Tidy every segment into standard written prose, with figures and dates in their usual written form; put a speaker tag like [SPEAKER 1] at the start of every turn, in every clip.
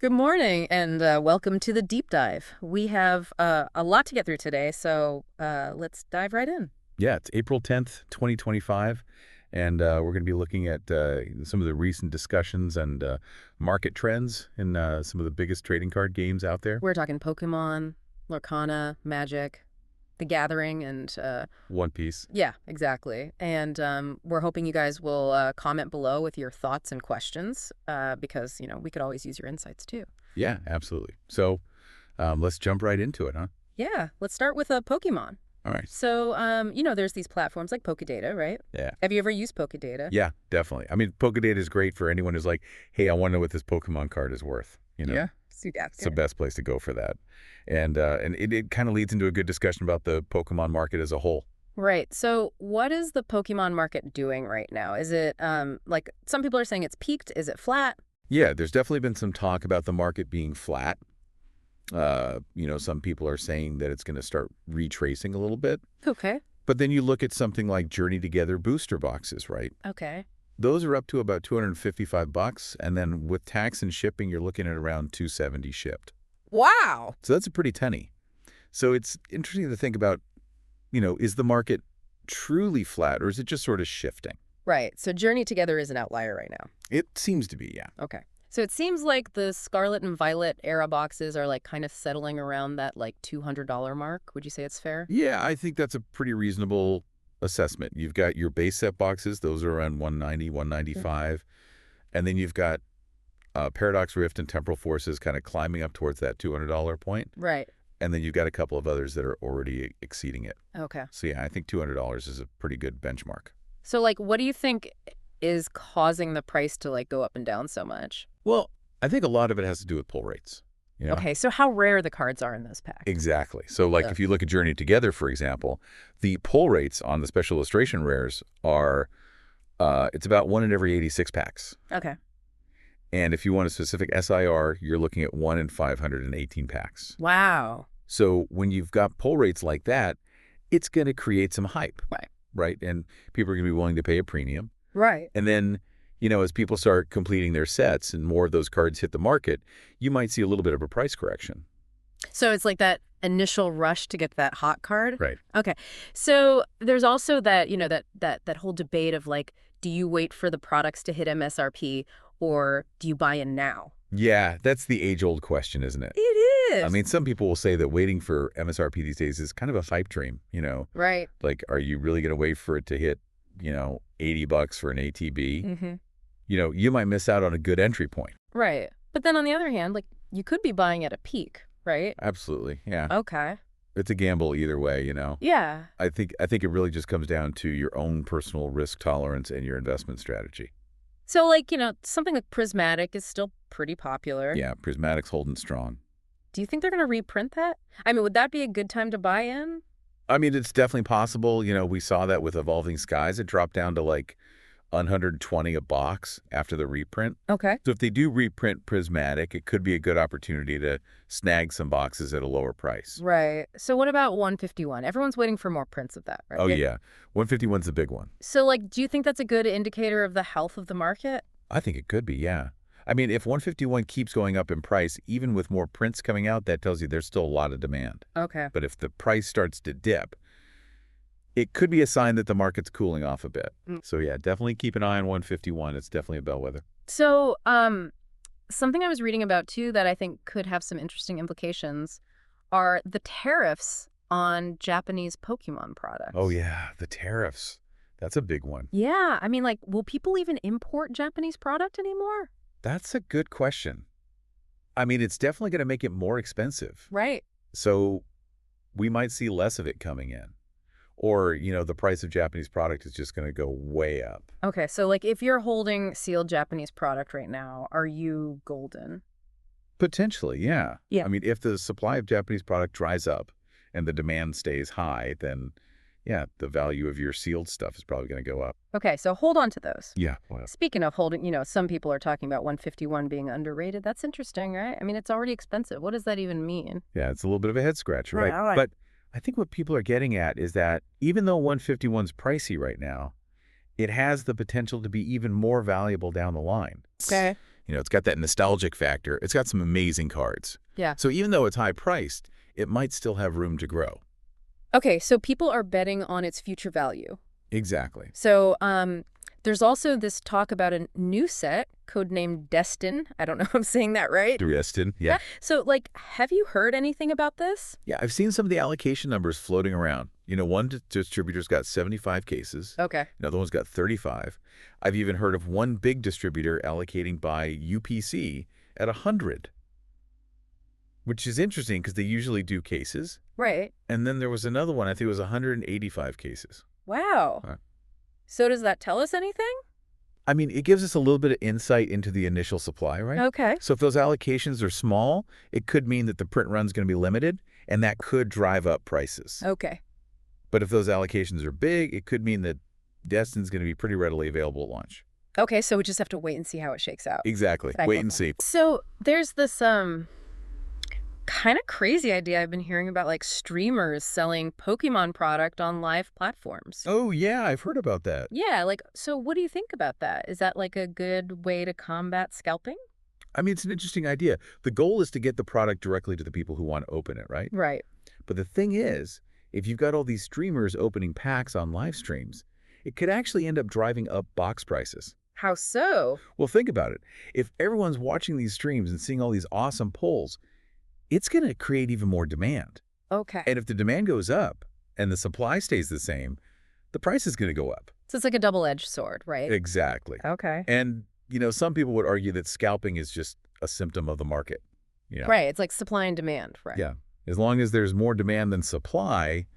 [SPEAKER 1] Good morning and welcome to the deep dive. We have a lot to get through today, so let's dive right in.
[SPEAKER 2] Yeah, it's April 10th, 2025, and we're going to be looking at some of the recent discussions and market trends in some of the biggest trading card games out there.
[SPEAKER 1] We're talking Pokémon, Lorcana, Magic, The Gathering, and
[SPEAKER 2] One Piece.
[SPEAKER 1] yeah, exactly. And we're hoping you guys will comment below with your thoughts and questions because, we could always use your insights too.
[SPEAKER 2] Yeah, absolutely. So let's jump right into it, huh?
[SPEAKER 1] Yeah, let's start with Pokemon.
[SPEAKER 2] All right.
[SPEAKER 1] So, there's these platforms like Pokédata, right?
[SPEAKER 2] Yeah.
[SPEAKER 1] Have you ever used Pokédata?
[SPEAKER 2] Yeah, definitely. I mean, Pokédata is great for anyone who's like, hey, I want to know what this Pokemon card is worth.
[SPEAKER 1] Yeah.
[SPEAKER 2] It's the best place to go for that. And it kind of leads into a good discussion about the Pokemon market as a whole.
[SPEAKER 1] Right. So what is the Pokemon market doing right now? Is it, like, some people are saying it's peaked. Is it flat?
[SPEAKER 2] Yeah, there's definitely been some talk about the market being flat. Some people are saying that it's going to start retracing a little bit.
[SPEAKER 1] Okay.
[SPEAKER 2] But then you look at something like Journey Together booster boxes, right?
[SPEAKER 1] Okay.
[SPEAKER 2] Those are up to about $255, and then with tax and shipping, you're looking at around $270 shipped.
[SPEAKER 1] Wow.
[SPEAKER 2] So that's a pretty tenny. So it's interesting to think about, is the market truly flat, or is it just sort of shifting?
[SPEAKER 1] Right. So Journey Together is an outlier right now.
[SPEAKER 2] It seems to be, yeah.
[SPEAKER 1] Okay. So it seems like the Scarlet and Violet era boxes are like kind of settling around that like $200 mark. Would you say it's fair?
[SPEAKER 2] Yeah, I think that's a pretty reasonable assessment. You've got your base set boxes. Those are around $190, $195. And then you've got Paradox Rift and Temporal Forces kind of climbing up towards that $200 point.
[SPEAKER 1] Right.
[SPEAKER 2] And then you've got a couple of others that are already exceeding it.
[SPEAKER 1] Okay.
[SPEAKER 2] So yeah, I think $200 is a pretty good benchmark.
[SPEAKER 1] So like, what do you think is causing the price to like go up and down so much?
[SPEAKER 2] Well, I think a lot of it has to do with pull rates.
[SPEAKER 1] Okay, so how rare the cards are in those packs.
[SPEAKER 2] Exactly. So like if you look at Journey Together, for example, the pull rates on the special illustration rares are, it's about 1 in every 86 packs.
[SPEAKER 1] Okay.
[SPEAKER 2] And if you want a specific SIR, you're looking at 1 in 518 packs.
[SPEAKER 1] Wow.
[SPEAKER 2] So when you've got pull rates like that, it's going to create some hype.
[SPEAKER 1] Right.
[SPEAKER 2] Right? And people are going to be willing to pay a premium.
[SPEAKER 1] Right.
[SPEAKER 2] And then, as people start completing their sets and more of those cards hit the market, you might see a little bit of a price correction.
[SPEAKER 1] So it's like that initial rush to get that hot card?
[SPEAKER 2] Right.
[SPEAKER 1] Okay. So there's also that, that whole debate of like, do you wait for the products to hit MSRP or do you buy in now?
[SPEAKER 2] Yeah, that's the age-old question, isn't it?
[SPEAKER 1] It is.
[SPEAKER 2] I mean, some people will say that waiting for MSRP these days is kind of a hype dream,
[SPEAKER 1] Right.
[SPEAKER 2] Like, are you really going to wait for it to hit, $80 for an ATB?
[SPEAKER 1] Mm-hmm.
[SPEAKER 2] You might miss out on a good entry point.
[SPEAKER 1] Right. But then on the other hand, like, you could be buying at a peak, right?
[SPEAKER 2] Absolutely, yeah.
[SPEAKER 1] Okay.
[SPEAKER 2] It's a gamble either way,
[SPEAKER 1] Yeah.
[SPEAKER 2] I think it really just comes down to your own personal risk tolerance and your investment strategy.
[SPEAKER 1] So, like, something like Prismatic is still pretty popular.
[SPEAKER 2] Yeah, Prismatic's holding strong.
[SPEAKER 1] Do you think they're going to reprint that? I mean, would that be a good time to buy in?
[SPEAKER 2] I mean, it's definitely possible. We saw that with Evolving Skies. It dropped down to like $120 a box after the reprint.
[SPEAKER 1] Okay.
[SPEAKER 2] So if they do reprint Prismatic, it could be a good opportunity to snag some boxes at a lower price.
[SPEAKER 1] Right. So what about 151? Everyone's waiting for more prints of that, right?
[SPEAKER 2] Oh, yeah. 151's the big one.
[SPEAKER 1] So, like, do you think that's a good indicator of the health of the market?
[SPEAKER 2] I think it could be, yeah. I mean, if 151 keeps going up in price, even with more prints coming out, that tells you there's still a lot of demand.
[SPEAKER 1] Okay.
[SPEAKER 2] But if the price starts to dip, it could be a sign that the market's cooling off a bit. So yeah, definitely keep an eye on 151. It's definitely a bellwether.
[SPEAKER 1] So something I was reading about, too, that I think could have some interesting implications are the tariffs on Japanese Pokemon products.
[SPEAKER 2] Oh, yeah, the tariffs. That's a big one.
[SPEAKER 1] Yeah. I mean, like, will people even import Japanese product anymore?
[SPEAKER 2] That's a good question. I mean, it's definitely going to make it more expensive.
[SPEAKER 1] Right.
[SPEAKER 2] So we might see less of it coming in. Or, the price of Japanese product is just going to go way up.
[SPEAKER 1] Okay, so like if you're holding sealed Japanese product right now, are you golden?
[SPEAKER 2] Potentially, yeah.
[SPEAKER 1] Yeah.
[SPEAKER 2] I mean, if the supply of Japanese product dries up and the demand stays high, then, yeah, the value of your sealed stuff is probably going to go up.
[SPEAKER 1] Okay, so hold on to those.
[SPEAKER 2] Yeah. Well,
[SPEAKER 1] Speaking of holding, some people are talking about 151 being underrated. That's interesting, right? I mean, it's already expensive. What does that even mean?
[SPEAKER 2] yeah, it's a little bit of a head scratcher, right?
[SPEAKER 1] Right.
[SPEAKER 2] But I think what people are getting at is that even though 151's pricey right now, it has the potential to be even more valuable down the line.
[SPEAKER 1] Okay.
[SPEAKER 2] It's got that nostalgic factor. It's got some amazing cards.
[SPEAKER 1] Yeah.
[SPEAKER 2] So even though it's high-priced, it might still have room to grow.
[SPEAKER 1] Okay, so people are betting on its future value.
[SPEAKER 2] Exactly.
[SPEAKER 1] So there's also this talk about a new set, codenamed Destined. I don't know if I'm saying that right.
[SPEAKER 2] Destined, yeah.
[SPEAKER 1] So, have you heard anything about this?
[SPEAKER 2] Yeah, I've seen some of the allocation numbers floating around. One distributor's got 75 cases.
[SPEAKER 1] Okay.
[SPEAKER 2] Another one's got 35. I've even heard of one big distributor allocating by UPC at 100, which is interesting because they usually do cases.
[SPEAKER 1] Right.
[SPEAKER 2] And then there was another one, I think it was 185 cases.
[SPEAKER 1] Wow. So does that tell us anything?
[SPEAKER 2] I mean, it gives us a little bit of insight into the initial supply, right?
[SPEAKER 1] Okay.
[SPEAKER 2] So if those allocations are small, it could mean that the print run's going to be limited, and that could drive up prices.
[SPEAKER 1] Okay.
[SPEAKER 2] But if those allocations are big, it could mean that Destin's going to be pretty readily available at launch.
[SPEAKER 1] Okay, so we just have to wait and see how it shakes out.
[SPEAKER 2] Exactly. Wait and see.
[SPEAKER 1] So there's this kind of crazy idea I've been hearing about, streamers selling Pokemon product on live platforms.
[SPEAKER 2] Oh, yeah, I've heard about that.
[SPEAKER 1] Yeah, so what do you think about that? Is that a good way to combat scalping?
[SPEAKER 2] I mean, it's an interesting idea. The goal is to get the product directly to the people who want to open it, right?
[SPEAKER 1] Right.
[SPEAKER 2] But the thing is, if you've got all these streamers opening packs on live streams, it could actually end up driving up box prices.
[SPEAKER 1] How so?
[SPEAKER 2] Well, think about it. If everyone's watching these streams and seeing all these awesome pulls, it's going to create even more demand.
[SPEAKER 1] Okay.
[SPEAKER 2] And if the demand goes up and the supply stays the same, the price is going to go up.
[SPEAKER 1] So it's like a double-edged sword, right?
[SPEAKER 2] Exactly.
[SPEAKER 1] Okay.
[SPEAKER 2] And, some people would argue that scalping is just a symptom of the market.
[SPEAKER 1] Right. It's like supply and demand, right?
[SPEAKER 2] Yeah. As long as there's more demand than supply,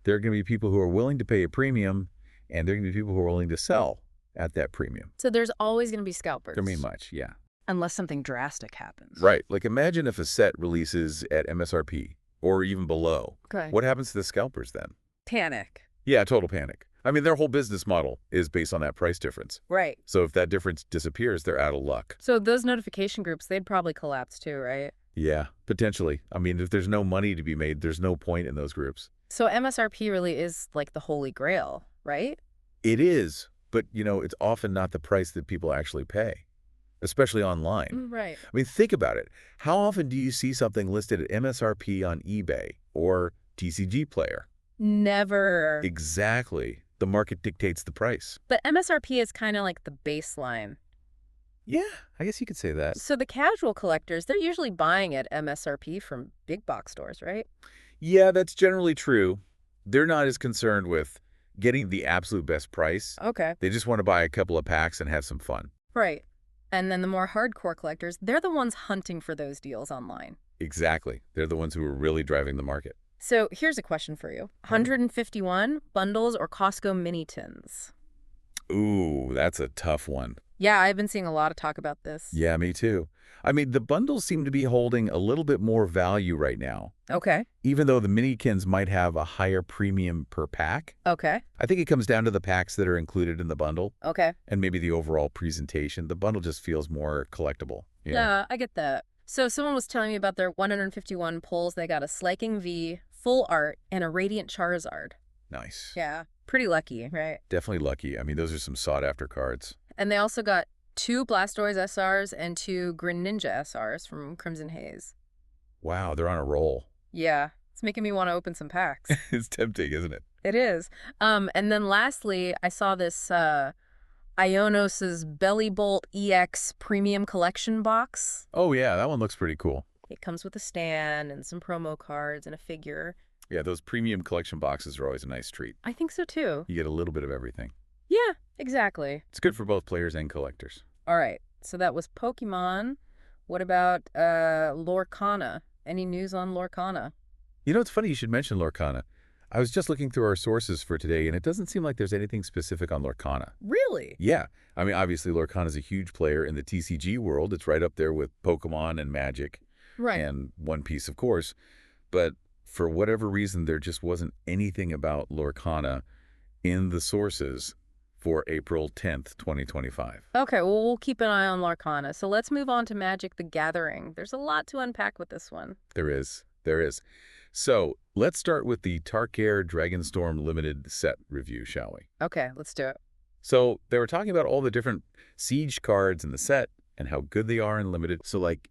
[SPEAKER 2] there are going to be people who are willing to pay a premium, and there are going to be people who are willing to sell at that premium.
[SPEAKER 1] So there's always going to be scalpers.
[SPEAKER 2] There may much, yeah.
[SPEAKER 1] Unless something drastic happens.
[SPEAKER 2] Right. Imagine if a set releases at MSRP or even below.
[SPEAKER 1] Okay.
[SPEAKER 2] What happens to the scalpers then?
[SPEAKER 1] Panic.
[SPEAKER 2] Yeah, total panic. I mean, their whole business model is based on that price difference.
[SPEAKER 1] Right.
[SPEAKER 2] So if that difference disappears, they're out of luck.
[SPEAKER 1] So those notification groups, they'd probably collapse too, right?
[SPEAKER 2] Yeah, potentially. I mean, if there's no money to be made, there's no point in those groups.
[SPEAKER 1] So MSRP really is like the holy grail, right?
[SPEAKER 2] It is, but, it's often not the price that people actually pay, especially online.
[SPEAKER 1] Right.
[SPEAKER 2] I mean, think about it. How often do you see something listed at MSRP on eBay or TCG Player?
[SPEAKER 1] Never.
[SPEAKER 2] Exactly. The market dictates the price.
[SPEAKER 1] But MSRP is kind of like the baseline.
[SPEAKER 2] Yeah, I guess you could say that.
[SPEAKER 1] So the casual collectors, they're usually buying at MSRP from big box stores, right?
[SPEAKER 2] Yeah, that's generally true. They're not as concerned with getting the absolute best price.
[SPEAKER 1] Okay.
[SPEAKER 2] They just want to buy a couple of packs and have some fun.
[SPEAKER 1] Right. And then the more hardcore collectors, they're the ones hunting for those deals online.
[SPEAKER 2] Exactly. They're the ones who are really driving the market.
[SPEAKER 1] So here's a question for you. 151 bundles or Costco mini tins?
[SPEAKER 2] Ooh, that's a tough one.
[SPEAKER 1] Yeah, I've been seeing a lot of talk about this.
[SPEAKER 2] Yeah, me too. I mean, the bundles seem to be holding a little bit more value right now.
[SPEAKER 1] Okay.
[SPEAKER 2] Even though the minikins might have a higher premium per pack.
[SPEAKER 1] Okay.
[SPEAKER 2] I think it comes down to the packs that are included in the bundle.
[SPEAKER 1] Okay.
[SPEAKER 2] And maybe the overall presentation. The bundle just feels more collectible.
[SPEAKER 1] Yeah, I get that. So someone was telling me about their 151 pulls. They got a Slaking V, full art, and a Radiant Charizard.
[SPEAKER 2] Nice.
[SPEAKER 1] Yeah. Pretty lucky, right?
[SPEAKER 2] Definitely lucky. I mean, those are some sought-after cards.
[SPEAKER 1] And they also got 2 Blastoise SRs and 2 Greninja SRs from Crimson Haze.
[SPEAKER 2] Wow, they're on a roll.
[SPEAKER 1] Yeah. It's making me want to open some packs.
[SPEAKER 2] It's tempting, isn't it?
[SPEAKER 1] It is. And then lastly, I saw this Ionos's Belly Bolt EX Premium Collection box.
[SPEAKER 2] Oh, yeah, that one looks pretty cool.
[SPEAKER 1] It comes with a stand and some promo cards and a figure.
[SPEAKER 2] Yeah, those premium collection boxes are always a nice treat.
[SPEAKER 1] I think so, too.
[SPEAKER 2] You get a little bit of everything.
[SPEAKER 1] Yeah, exactly.
[SPEAKER 2] It's good for both players and collectors.
[SPEAKER 1] All right. So that was Pokemon. What about Lorcana? Any news on Lorcana?
[SPEAKER 2] It's funny you should mention Lorcana. I was just looking through our sources for today, and it doesn't seem like there's anything specific on Lorcana.
[SPEAKER 1] Really?
[SPEAKER 2] Yeah. I mean, obviously, Lorcana is a huge player in the TCG world. It's right up there with Pokemon and Magic.
[SPEAKER 1] Right.
[SPEAKER 2] And One Piece, of course. But for whatever reason, there just wasn't anything about Lorcana in the sources for April 10th, 2025.
[SPEAKER 1] Okay, well, we'll keep an eye on Lorcana. So let's move on to Magic the Gathering. There's a lot to unpack with this one.
[SPEAKER 2] There is. There is. So let's start with the Tarkir Dragonstorm Limited set review, shall we?
[SPEAKER 1] Okay, let's do it.
[SPEAKER 2] So they were talking about all the different Siege cards in the set, and how good they are in limited. So like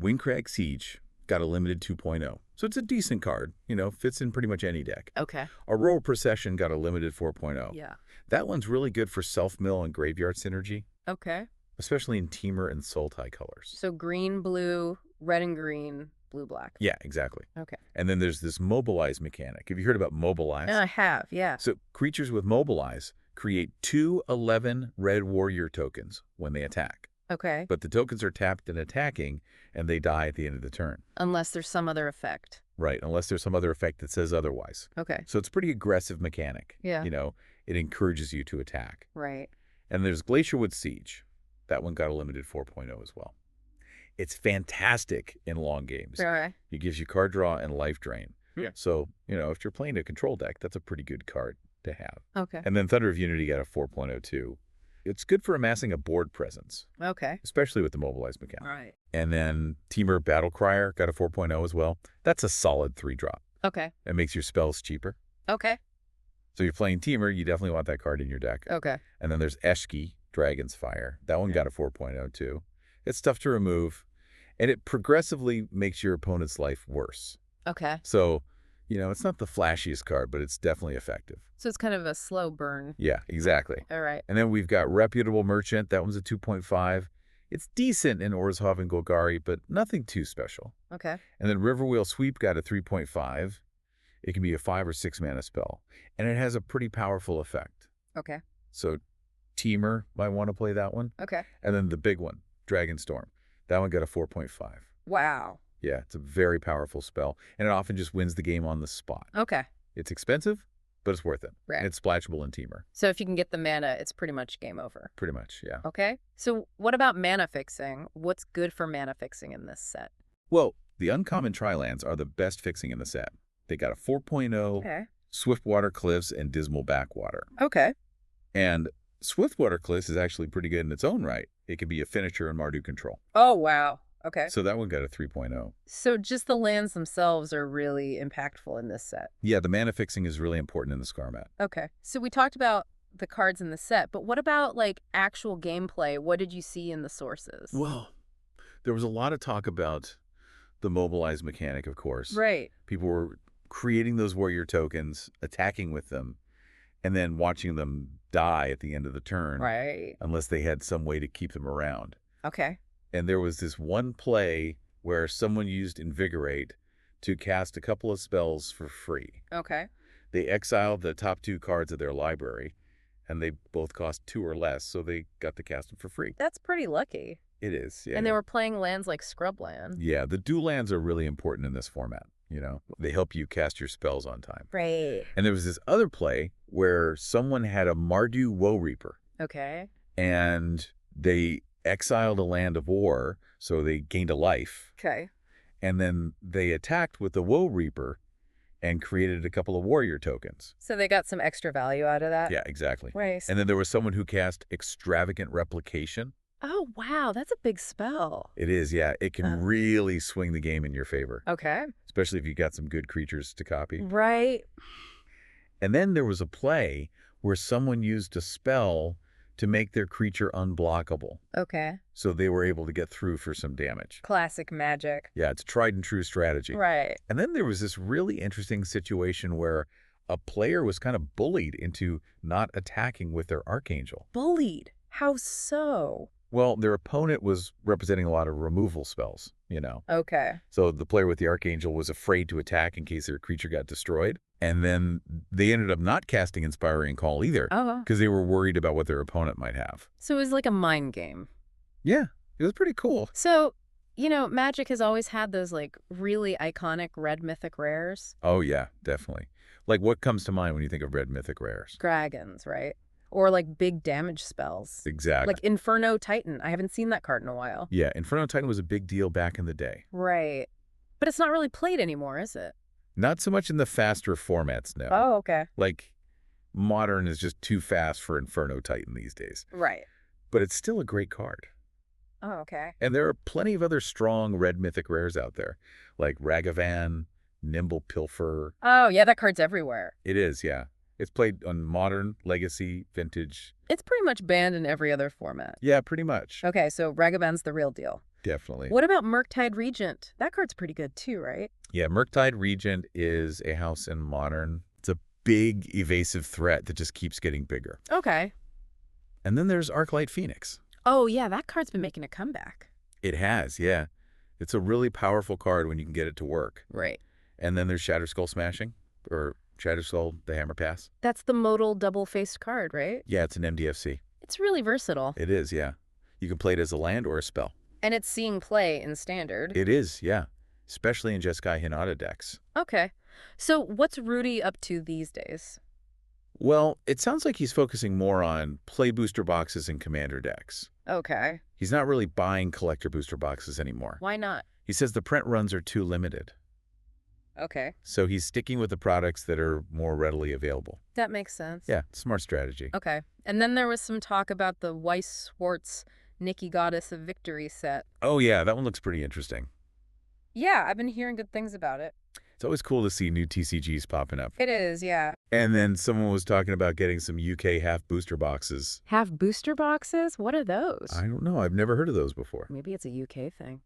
[SPEAKER 2] Windcrag Siege got a limited 2.0. So it's a decent card, fits in pretty much any deck.
[SPEAKER 1] Okay.
[SPEAKER 2] Aurora Procession got a limited 4.0.
[SPEAKER 1] Yeah.
[SPEAKER 2] That one's really good for self-mill and graveyard synergy,
[SPEAKER 1] Okay.
[SPEAKER 2] especially in Teamer and Sultai colors.
[SPEAKER 1] So green, blue, red and green, blue, black.
[SPEAKER 2] Yeah, exactly.
[SPEAKER 1] Okay.
[SPEAKER 2] And then there's this Mobilize mechanic. Have you heard about Mobilize?
[SPEAKER 1] I have, yeah.
[SPEAKER 2] So creatures with Mobilize create 2 11 red warrior tokens when they attack.
[SPEAKER 1] Okay.
[SPEAKER 2] But the tokens are tapped and attacking, and they die at the end of the turn.
[SPEAKER 1] Unless there's some other effect.
[SPEAKER 2] Right, unless there's some other effect that says otherwise.
[SPEAKER 1] Okay.
[SPEAKER 2] So it's a pretty aggressive mechanic.
[SPEAKER 1] Yeah.
[SPEAKER 2] It encourages you to attack.
[SPEAKER 1] Right.
[SPEAKER 2] And there's Glacierwood Siege. That one got a limited 4.0 as well. It's fantastic in long games.
[SPEAKER 1] Okay.
[SPEAKER 2] It gives you card draw and life drain.
[SPEAKER 1] Yeah.
[SPEAKER 2] So, if you're playing a control deck, that's a pretty good card to have.
[SPEAKER 1] Okay.
[SPEAKER 2] And then Thunder of Unity got a 4.0 too. It's good for amassing a board presence,
[SPEAKER 1] Okay.
[SPEAKER 2] especially with the Mobilize mechanic.
[SPEAKER 1] All right.
[SPEAKER 2] And then Teamer Battlecrier got a 4.0 as well. That's a solid 3-drop.
[SPEAKER 1] Okay.
[SPEAKER 2] It makes your spells cheaper.
[SPEAKER 1] Okay.
[SPEAKER 2] So you're playing Teamer, you definitely want that card in your deck.
[SPEAKER 1] Okay.
[SPEAKER 2] And then there's Eshki, Dragon's Fire. That one got a 4.0 too. It's tough to remove, and it progressively makes your opponent's life worse.
[SPEAKER 1] Okay.
[SPEAKER 2] So, it's not the flashiest card, but it's definitely effective.
[SPEAKER 1] So it's kind of a slow burn.
[SPEAKER 2] Yeah, exactly.
[SPEAKER 1] All right.
[SPEAKER 2] And then we've got Reputable Merchant. That one's a 2.5. It's decent in Orzhov and Golgari, but nothing too special.
[SPEAKER 1] Okay.
[SPEAKER 2] And then Riverwheel Sweep got a 3.5. It can be a 5 or 6 mana spell, and it has a pretty powerful effect.
[SPEAKER 1] Okay.
[SPEAKER 2] So Teamer might want to play that one.
[SPEAKER 1] Okay.
[SPEAKER 2] And then the big one, Dragonstorm. That one got a 4.5.
[SPEAKER 1] Wow.
[SPEAKER 2] Yeah, it's a very powerful spell, and it often just wins the game on the spot.
[SPEAKER 1] Okay.
[SPEAKER 2] It's expensive, but it's worth it.
[SPEAKER 1] Right.
[SPEAKER 2] And it's splashable in Teamer.
[SPEAKER 1] So if you can get the mana, it's pretty much game over.
[SPEAKER 2] Pretty much, yeah.
[SPEAKER 1] Okay. So what about mana fixing? What's good for mana fixing in this set?
[SPEAKER 2] Well, the uncommon Tri-lands are the best fixing in the set. They got a 4.0,
[SPEAKER 1] Okay.
[SPEAKER 2] Swiftwater Cliffs, and Dismal Backwater.
[SPEAKER 1] Okay.
[SPEAKER 2] And Swiftwater Cliffs is actually pretty good in its own right. It can be a finisher in Mardu control.
[SPEAKER 1] Oh, wow. Okay.
[SPEAKER 2] So that one got a 3.0.
[SPEAKER 1] So just the lands themselves are really impactful in this set.
[SPEAKER 2] Yeah, the mana fixing is really important in the Skarmat.
[SPEAKER 1] Okay. So we talked about the cards in the set, but what about actual gameplay? What did you see in the sources?
[SPEAKER 2] Well, there was a lot of talk about the Mobilize mechanic, of course.
[SPEAKER 1] Right.
[SPEAKER 2] People were creating those warrior tokens, attacking with them, and then watching them die at the end of the turn.
[SPEAKER 1] Right.
[SPEAKER 2] Unless they had some way to keep them around.
[SPEAKER 1] Okay.
[SPEAKER 2] And there was this one play where someone used Invigorate to cast a couple of spells for free.
[SPEAKER 1] Okay.
[SPEAKER 2] They exiled the top 2 cards of their library, and they both cost 2 or less, so they got to cast them for free.
[SPEAKER 1] That's pretty lucky.
[SPEAKER 2] It is, yeah.
[SPEAKER 1] And they were playing lands like Scrubland.
[SPEAKER 2] Yeah, the dual lands are really important in this format, They help you cast your spells on time.
[SPEAKER 1] Right.
[SPEAKER 2] And there was this other play where someone had a Mardu Woe Reaper,
[SPEAKER 1] Okay.
[SPEAKER 2] and they exiled a land of war, so they gained a life.
[SPEAKER 1] Okay.
[SPEAKER 2] And then they attacked with the Woe Reaper and created a couple of warrior tokens.
[SPEAKER 1] So they got some extra value out of that?
[SPEAKER 2] Yeah, exactly.
[SPEAKER 1] Right.
[SPEAKER 2] And then there was someone who cast Extravagant Replication.
[SPEAKER 1] Oh, wow. That's a big spell.
[SPEAKER 2] It is, yeah. It can really swing the game in your favor,
[SPEAKER 1] Okay.
[SPEAKER 2] especially if you got some good creatures to copy.
[SPEAKER 1] Right.
[SPEAKER 2] And then there was a play where someone used a spell to make their creature unblockable.
[SPEAKER 1] Okay.
[SPEAKER 2] So they were able to get through for some damage.
[SPEAKER 1] Classic magic.
[SPEAKER 2] Yeah, it's a tried and true strategy.
[SPEAKER 1] Right.
[SPEAKER 2] And then there was this really interesting situation where a player was kind of bullied into not attacking with their Archangel.
[SPEAKER 1] Bullied? How so?
[SPEAKER 2] Well, their opponent was representing a lot of removal spells,
[SPEAKER 1] Okay.
[SPEAKER 2] So the player with the Archangel was afraid to attack in case their creature got destroyed. And then they ended up not casting Inspiring Call either
[SPEAKER 1] Oh.
[SPEAKER 2] because they were worried about what their opponent might have.
[SPEAKER 1] So it was like a mind game.
[SPEAKER 2] Yeah, it was pretty cool.
[SPEAKER 1] So, Magic has always had those really iconic red mythic rares.
[SPEAKER 2] Oh, yeah, definitely. Like what comes to mind when you think of red mythic rares?
[SPEAKER 1] Dragons, right? Or big damage spells.
[SPEAKER 2] Exactly.
[SPEAKER 1] Like Inferno Titan. I haven't seen that card in a while.
[SPEAKER 2] Yeah, Inferno Titan was a big deal back in the day.
[SPEAKER 1] Right. But it's not really played anymore, is it?
[SPEAKER 2] Not so much in the faster formats now.
[SPEAKER 1] Oh, okay.
[SPEAKER 2] Like, Modern is just too fast for Inferno Titan these days.
[SPEAKER 1] Right.
[SPEAKER 2] But it's still a great card.
[SPEAKER 1] Oh, okay.
[SPEAKER 2] And there are plenty of other strong red mythic rares out there, like Ragavan, Nimble Pilfer.
[SPEAKER 1] Oh, yeah, that card's everywhere.
[SPEAKER 2] It is, yeah. It's played on Modern, Legacy, Vintage.
[SPEAKER 1] It's pretty much banned in every other format.
[SPEAKER 2] Yeah, pretty much.
[SPEAKER 1] Okay, so Ragavan's the real deal.
[SPEAKER 2] Definitely.
[SPEAKER 1] What about Murktide Regent? That card's pretty good too, right?
[SPEAKER 2] Yeah, Murktide Regent is a house in Modern. It's a big, evasive threat that just keeps getting bigger.
[SPEAKER 1] Okay.
[SPEAKER 2] And then there's Arclight Phoenix.
[SPEAKER 1] Oh, yeah, that card's been making a comeback.
[SPEAKER 2] It has, yeah. It's a really powerful card when you can get it to work.
[SPEAKER 1] Right.
[SPEAKER 2] And then there's Shatterskull Smashing, or Shatterskull, the Hammer Pass.
[SPEAKER 1] That's the modal double-faced card, right?
[SPEAKER 2] Yeah, it's an MDFC.
[SPEAKER 1] It's really versatile.
[SPEAKER 2] It is, yeah. You can play it as a land or a spell.
[SPEAKER 1] And it's seeing play in Standard.
[SPEAKER 2] It is, yeah. Especially in Jeskai Hinata decks.
[SPEAKER 1] Okay. So what's Rudy up to these days?
[SPEAKER 2] Well, it sounds like he's focusing more on play booster boxes and commander decks.
[SPEAKER 1] Okay.
[SPEAKER 2] He's not really buying collector booster boxes anymore.
[SPEAKER 1] Why not?
[SPEAKER 2] He says the print runs are too limited.
[SPEAKER 1] Okay.
[SPEAKER 2] So he's sticking with the products that are more readily available.
[SPEAKER 1] That makes sense.
[SPEAKER 2] Yeah, smart strategy.
[SPEAKER 1] Okay. And then there was some talk about the Weiss Schwartz Nikki Goddess of Victory set.
[SPEAKER 2] Oh yeah, that one looks pretty interesting.
[SPEAKER 1] Yeah, I've been hearing good things about it.
[SPEAKER 2] It's always cool to see new TCGs popping up.
[SPEAKER 1] It is, yeah.
[SPEAKER 2] And then someone was talking about getting some UK half booster boxes.
[SPEAKER 1] Half booster boxes? What are those?
[SPEAKER 2] I don't know. I've never heard of those before.
[SPEAKER 1] Maybe it's a UK thing.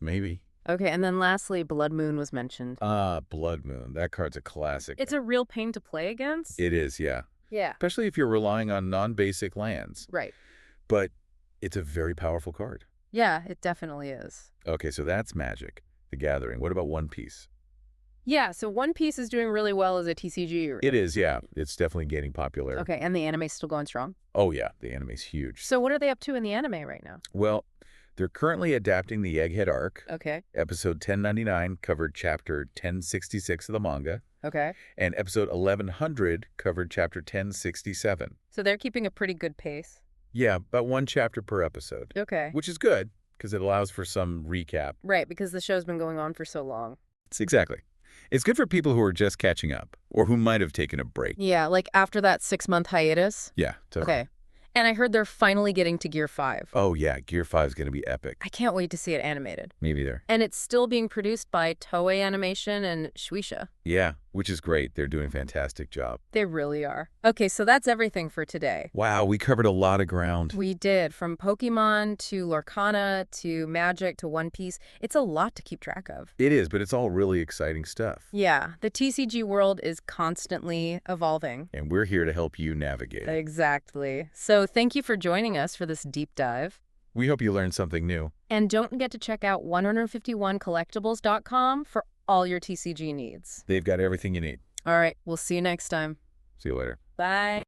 [SPEAKER 2] Maybe.
[SPEAKER 1] Okay, and then lastly, Blood Moon was mentioned.
[SPEAKER 2] Blood Moon. That card's a classic.
[SPEAKER 1] It's a real pain to play against?
[SPEAKER 2] It is, yeah.
[SPEAKER 1] Yeah.
[SPEAKER 2] Especially if you're relying on non-basic lands.
[SPEAKER 1] Right.
[SPEAKER 2] But it's a very powerful card.
[SPEAKER 1] Yeah, it definitely is.
[SPEAKER 2] Okay, so that's Magic, the Gathering. What about One Piece?
[SPEAKER 1] Yeah, so One Piece is doing really well as a TCG.
[SPEAKER 2] It is, yeah. It's definitely gaining popularity.
[SPEAKER 1] Okay, and the anime's still going strong?
[SPEAKER 2] Oh, yeah. The anime's huge.
[SPEAKER 1] So what are they up to in the anime right now?
[SPEAKER 2] Well, they're currently adapting the Egghead arc.
[SPEAKER 1] Okay.
[SPEAKER 2] Episode 1099 covered chapter 1066 of the manga.
[SPEAKER 1] Okay.
[SPEAKER 2] And episode 1100 covered chapter 1067.
[SPEAKER 1] So they're keeping a pretty good pace.
[SPEAKER 2] Yeah, about one chapter per episode.
[SPEAKER 1] Okay.
[SPEAKER 2] Which is good, because it allows for some recap.
[SPEAKER 1] Right, because the show's been going on for so long.
[SPEAKER 2] Exactly. It's good for people who are just catching up, or who might have taken a break.
[SPEAKER 1] Yeah, like after that 6-month hiatus?
[SPEAKER 2] Yeah, totally.
[SPEAKER 1] Okay. And I heard they're finally getting to Gear 5.
[SPEAKER 2] Oh, yeah, Gear 5 is going to be epic.
[SPEAKER 1] I can't wait to see it animated.
[SPEAKER 2] Me neither.
[SPEAKER 1] And it's still being produced by Toei Animation and Shueisha.
[SPEAKER 2] Yeah, which is great. They're doing a fantastic job.
[SPEAKER 1] They really are. Okay, so that's everything for today.
[SPEAKER 2] Wow, we covered a lot of ground.
[SPEAKER 1] We did, from Pokemon to Lorcana to Magic to One Piece. It's a lot to keep track of.
[SPEAKER 2] It is, but it's all really exciting stuff.
[SPEAKER 1] Yeah, the TCG world is constantly evolving.
[SPEAKER 2] And we're here to help you navigate.
[SPEAKER 1] Exactly. So thank you for joining us for this deep dive.
[SPEAKER 2] We hope you learned something new.
[SPEAKER 1] And don't forget to check out 151Collectables.com for all your TCG needs.
[SPEAKER 2] They've got everything you need.
[SPEAKER 1] All right, we'll see you next time.
[SPEAKER 2] See you later.
[SPEAKER 1] Bye.